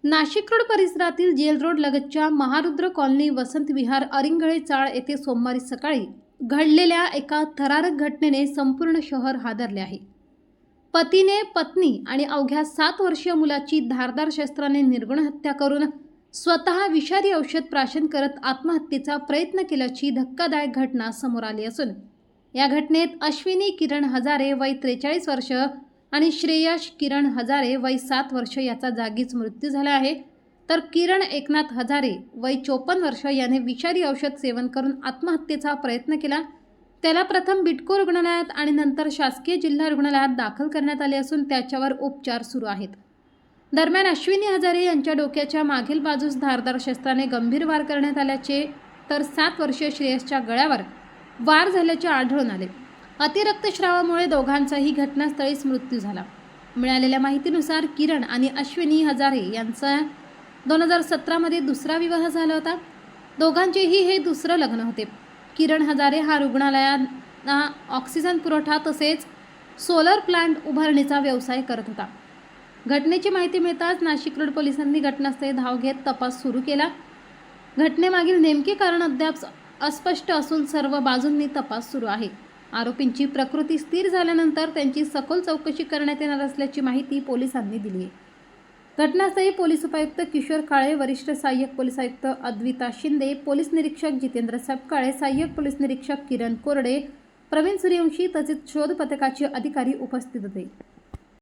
Nashik road परिसरातील gel road लगतच्या Maharudra colony Vasant Vihar अरिंगळे चाळ येथे सोमवारी सकाळी घडलेल्या एका थरारक घटनेने संपूर्ण शहर हादरले आहे। पतीने पत्नी आणि अवघ्या 7 वर्षीय मुलाची धारदार शस्त्राने निर्गुण हत्या करून स्वतः विषारी औषध प्राशन करत आत्महत्येचा प्रयत्न केल्याची धक्कादायक घटना समोर आली असून या घटनेत अश्विनी किरण हजारे वय 43 वर्ष आणि श्रेयश किरण हजारे वय 7 वर्ष याचा जागीच मृत्यू झाला आहे। तर किरण एकनाथ हजारे वय 54 वर्ष याने विषारी औषध सेवन करून आत्महत्येचा प्रयत्न केला। त्याला प्रथम बिटको रुग्णालयात आणि नंतर शासकीय जिल्हा रुग्णालयात दाखल करण्यात आले असून त्याच्यावर उपचार सुरू आहेत। दरम्यान अश्विनी हजारे यांच्या डोक्याच्या मागील बाजूस धारदार शस्त्राने गंभीर वार करण्यात आल्याचे तर 7 वर्षीय श्रेयसच्या गळ्यावर वार झाल्याचे आढळून आले। अतिरक्तस्रावामुळे दोघांचाही घटनास्थळीच मृत्यू झाला। मिळालेल्या माहितीनुसार किरण आणि अश्विनी हजारे यांचा 2017 मध्ये दुसरा विवाह झाला होता। दोघांचेही हे दुसरं लग्न होते। किरण हजारे हा रुग्णालयांना ऑक्सिजन पुरवठा तसेच सोलर प्लांट उभारणीचा व्यवसाय करत होता। घटनेची माहिती मिळताच नाशिक रोड पोलिसांनी घटनास्थळी धाव घेत तपास सुरू केला। घटनेमागील नेमके कारण अद्याप अस्पष्ट असून सर्व बाजूंनी तपास सुरू आहे। आरोपींची प्रकृती स्थिर झाल्यानंतर त्यांची सखोल चौकशी करण्यात येणार असल्याची माहिती पोलिसांनी दिली आहे। घटनास्थळी पोलीस उपायुक्त किशोर काळे, वरिष्ठ सहाय्यक पोलीस आयुक्त अद्विता शिंदे, पोलीस निरीक्षक जितेंद्र सपकाळे, सहाय्यक पोलीस निरीक्षक किरण कोरडे, प्रवीण सूर्यवंशी तसेच शोध पथकाचे अधिकारी उपस्थित होते।